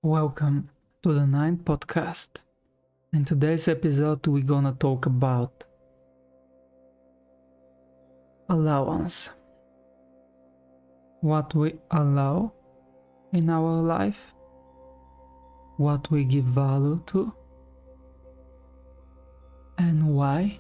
Welcome to the ninth podcast. In today's episode, we're gonna talk about allowance. What we allow in our life, what we give value to, and why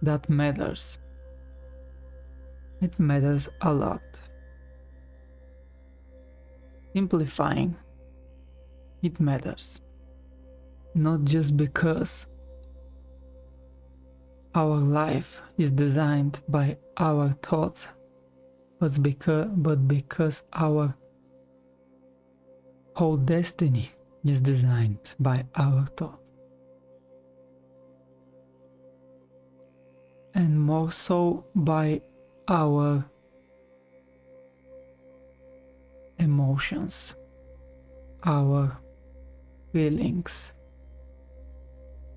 that matters. It matters a lot. Simplifying, it matters. Not just because our life is designed by our thoughts, but because our whole destiny is designed by our thoughts. And more so by our emotions, our feelings.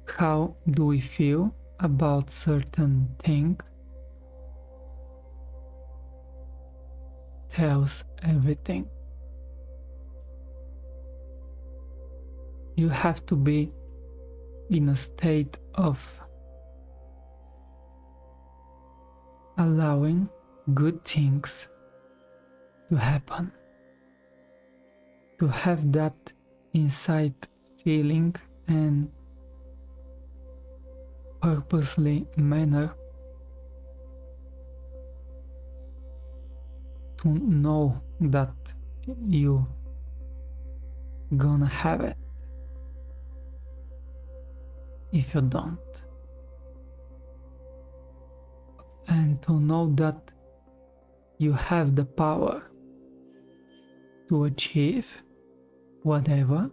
How do we feel about certain thing tells everything. You have to be in a state of allowing good things to happen, to have that inside feeling and purposely manner to know that you gonna have it if you don't, and to know that you have the power to achieve whatever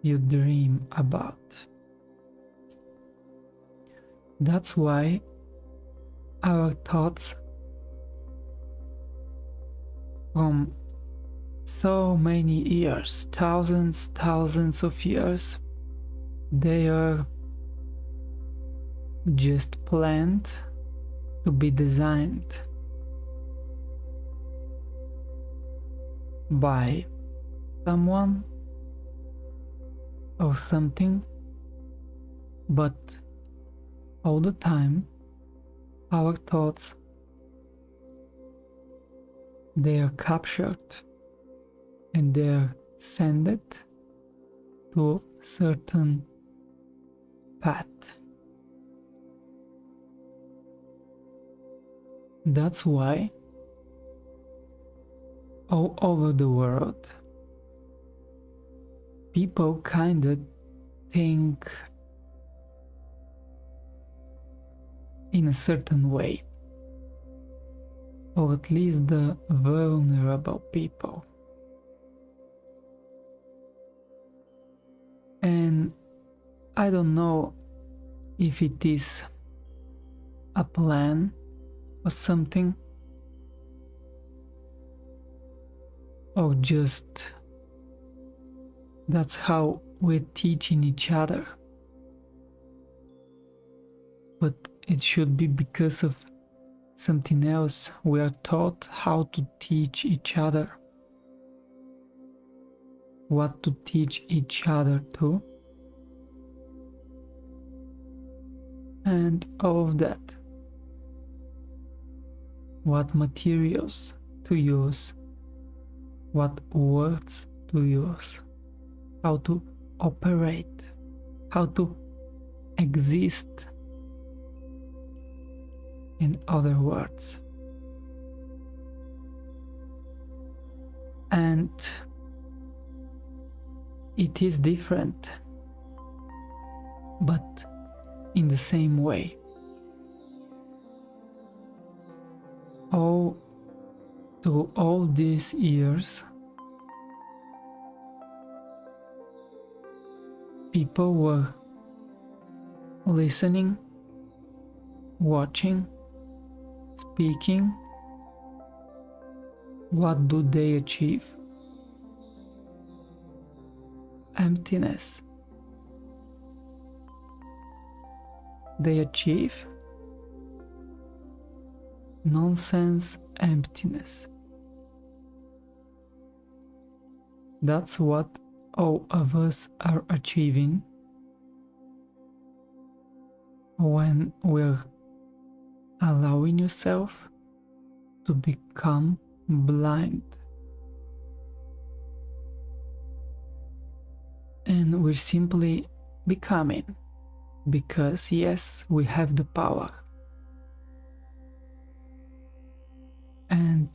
you dream about. That's why our thoughts from so many years, thousands of years, they are just planned to be designed by someone or something, but all the time our thoughts, they are captured and they are sent to certain path. That's why all over the world people kinda think in a certain way, or at least the vulnerable people. And I don't know if it is a plan or something, or just that's how we're teaching each other. But it should be because of something else. We are taught how to teach each other, what to teach each other to, and all of that. What materials to use, what words to use, how to operate, how to exist, in other words. And it is different, but in the same way. Through all these years, people were listening, watching, speaking. What do they achieve? Emptiness. They achieve nonsense emptiness. That's what all of us are achieving when we're allowing yourself to become blind. And we're simply becoming, because yes, we have the power. And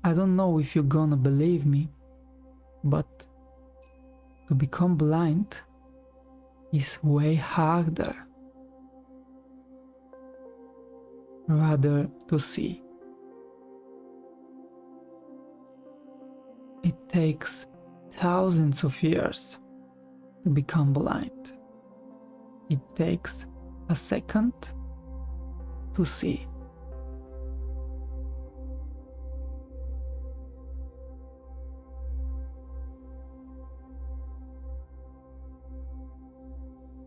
I don't know if you're gonna believe me, but to become blind is way harder rather to see. It takes thousands of years to become blind. It takes a second to see.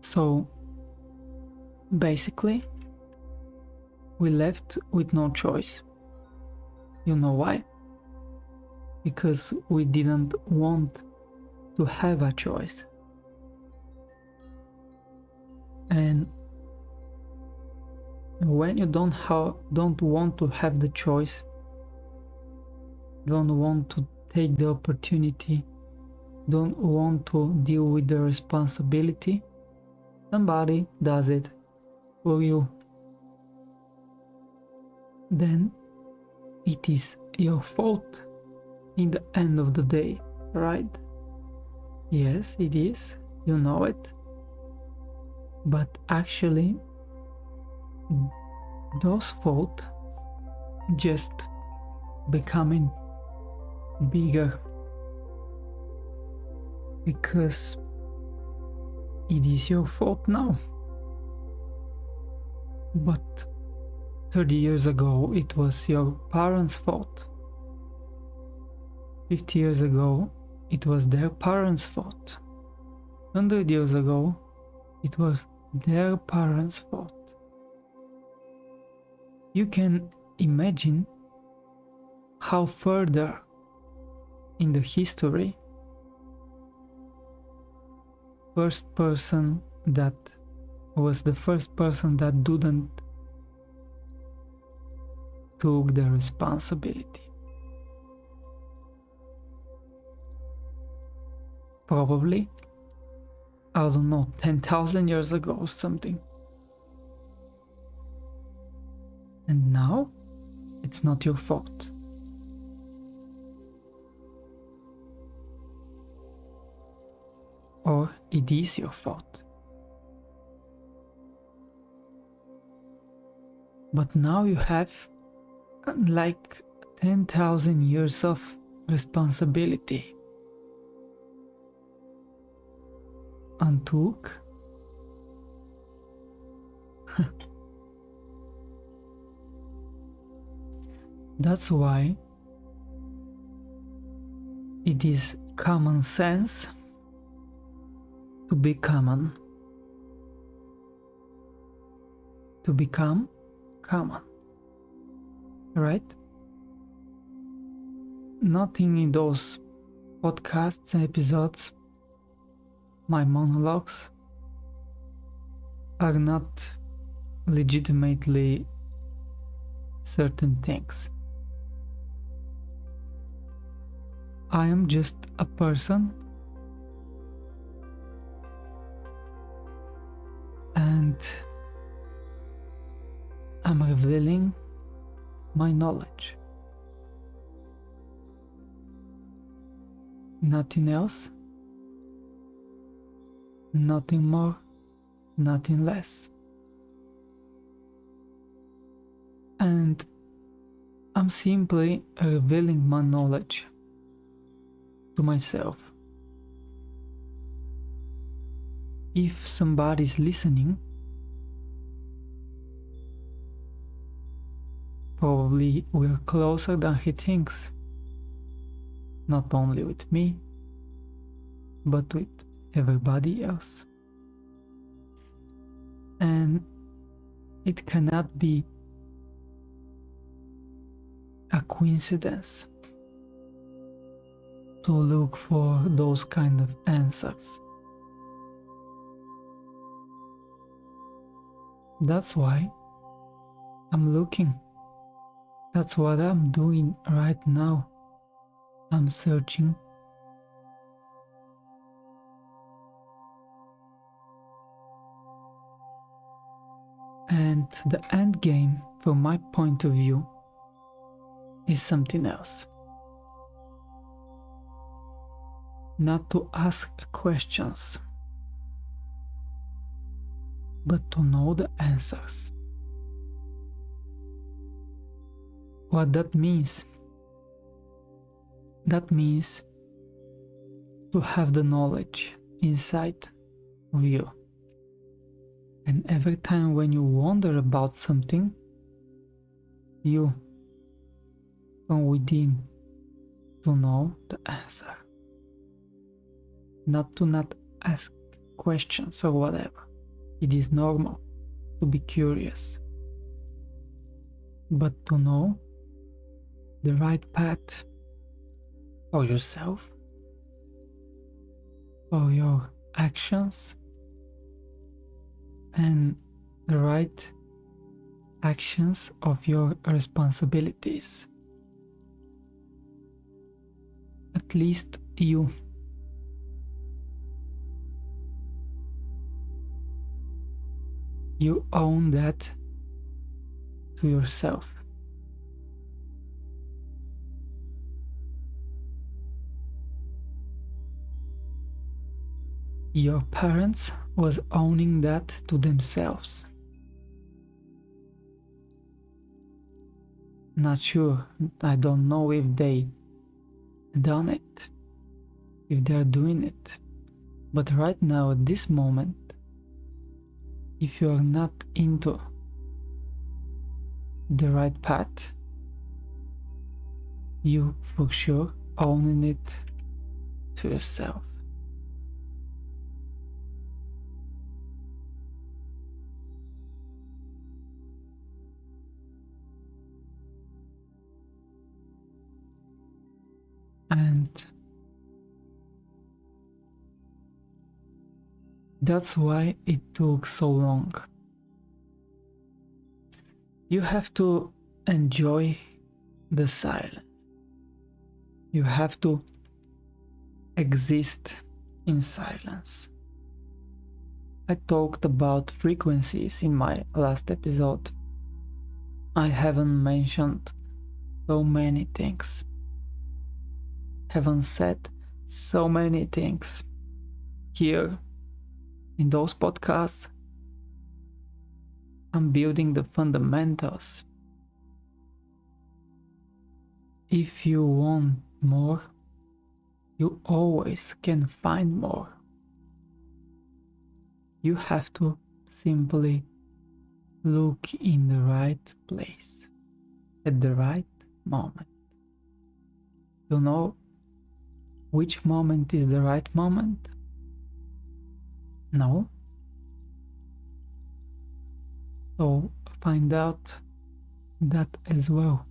So basically, we left with no choice. You know why? Because we didn't want to have a choice. And when you don't want to have the choice, don't want to take the opportunity, don't want to deal with the responsibility, somebody does it for you. Then it is your fault in the end of the day, right? Yes, it is, you know it. But actually, those faults just becoming bigger, because it is your fault now. But 30 years ago, it was your parents' fault. 50 years ago, it was their parents' fault. 100 years ago, it was their parents' fault. You can imagine how further in the history, first person that was the first person that didn't took the responsibility. Probably, I don't know, 10,000 years ago or something. And now, it's not your fault. Or it is your fault. But now you have like 10,000 years of responsibility. And took that's why it is common sense to be common. To become common. Right? Nothing in those podcasts and episodes, my monologues, are not legitimately certain things. I am just a person, and I'm revealing my knowledge. Nothing else, nothing more, nothing less. And I'm simply revealing my knowledge to myself. If somebody's listening, probably we're closer than he thinks. Not only with me, but with everybody else. And it cannot be a coincidence to look for those kind of answers. That's why I'm looking. That's what I'm doing right now. I'm searching. And the end game, from my point of view, is something else. Not to ask questions, but to know the answers. What that means? That means to have the knowledge inside of you. And every time when you wonder about something, you from within to know the answer. Not to not ask questions or whatever. It is normal to be curious. But to know the right path for yourself, for your actions, and the right actions of your responsibilities. At least you. You own that to yourself. Your parents was owning that to themselves. Not sure, I don't know if they done it, if they're doing it. But right now, at this moment, if you're not into the right path, you for sure owning it to yourself. And that's why it took so long. You have to enjoy the silence. You have to exist in silence. I talked about frequencies in my last episode. I haven't mentioned so many things. Haven't said so many things here in those podcasts. I'm building the fundamentals. If you want more, you always can find more. You have to simply look in the right place at the right moment. You know which moment is the right moment? No? So find out that as well.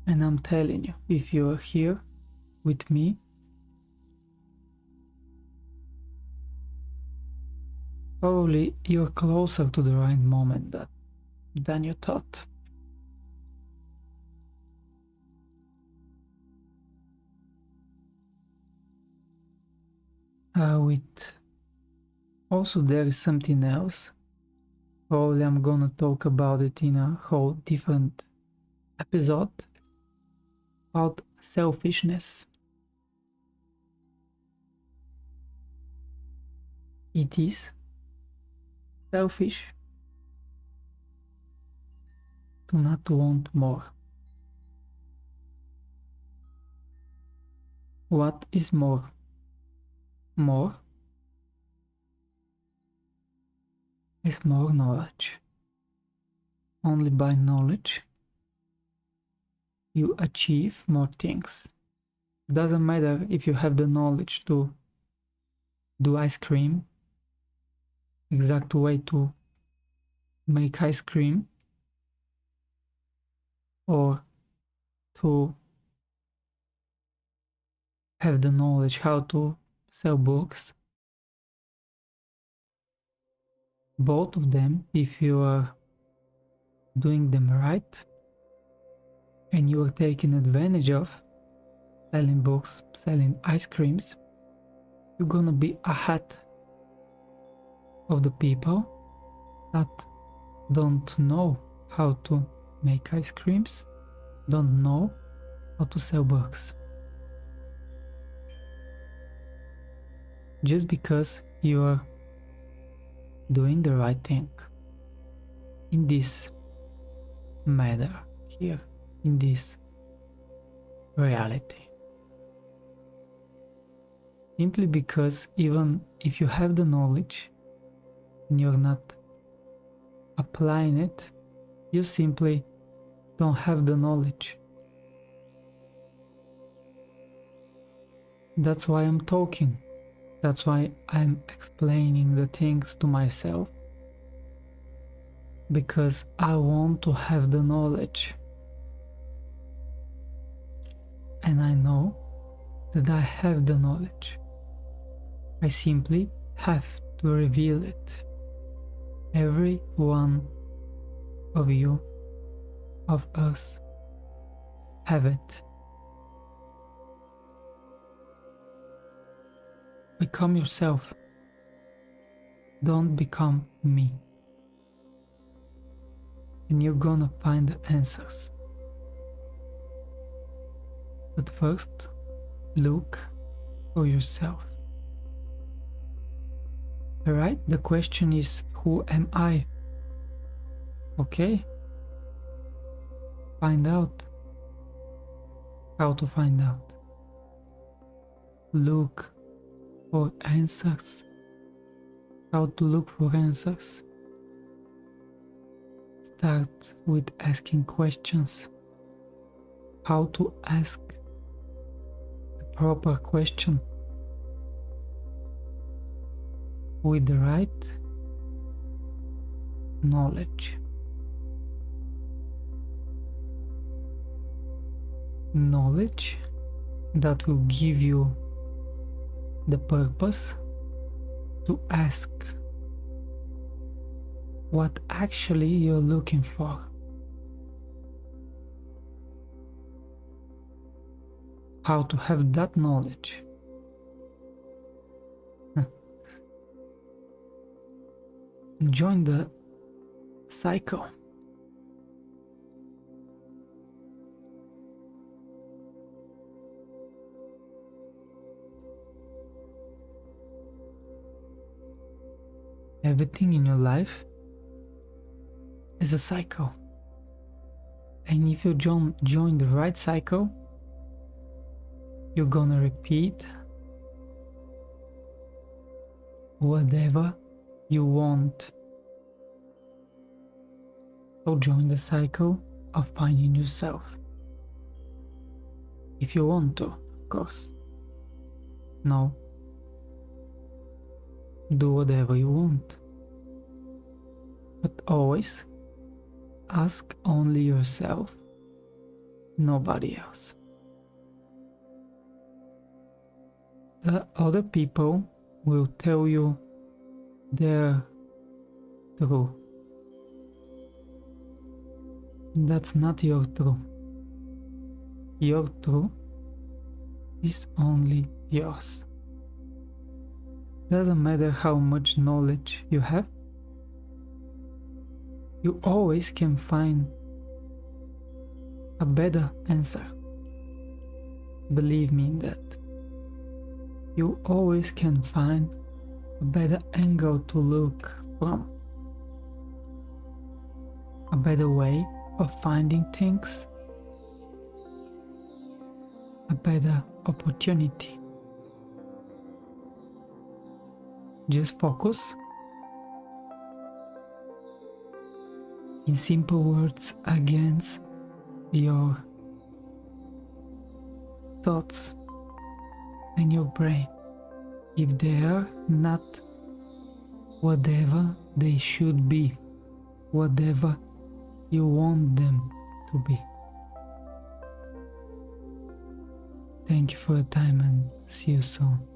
And I'm telling you, if you are here with me, probably you're closer to the right moment than you thought. Also there is something else. Probably I'm gonna talk about it in a whole different episode about selfishness. It is selfish to not want more. What is more? More is more knowledge. Only by knowledge you achieve more things. Doesn't matter if you have the knowledge to do ice cream, exact way to make ice cream, or to have the knowledge how to sell books. Both of them, if you are doing them right and you are taking advantage of selling books, selling ice creams, you're gonna be ahead of the people that don't know how to make ice creams, don't know how to sell books. Just because you are doing the right thing in this matter here, in this reality. Simply because even if you have the knowledge and you're not applying it, you simply don't have the knowledge. That's why I'm talking. That's why I'm explaining the things to myself. Because I want to have the knowledge. And I know that I have the knowledge. I simply have to reveal it. Every one of you, of us, have it. Become yourself. Don't become me. And you're gonna find the answers. But first, look for yourself. Alright, the question is, who am I? Okay? Find out. How to find out. Look for answers. How to look for answers. Start with asking questions. How to ask the proper question with the right knowledge. Knowledge that will give you the purpose to ask what actually you're looking for. How to have that knowledge. Join the cycle. Everything in your life is a cycle. And if you join the right cycle, you're gonna repeat whatever you want. So join the cycle of finding yourself. If you want to, of course. No. Do whatever you want. But always ask only yourself, nobody else. The other people will tell you their truth. That's not your truth. Your truth is only yours. Doesn't matter how much knowledge you have, you always can find a better answer. Believe me in that. You always can find a better angle to look from. A better way of finding things. A better opportunity. Just focus. In simple words, against your thoughts and your brain. If they are not whatever they should be, whatever you want them to be. Thank you for your time and see you soon.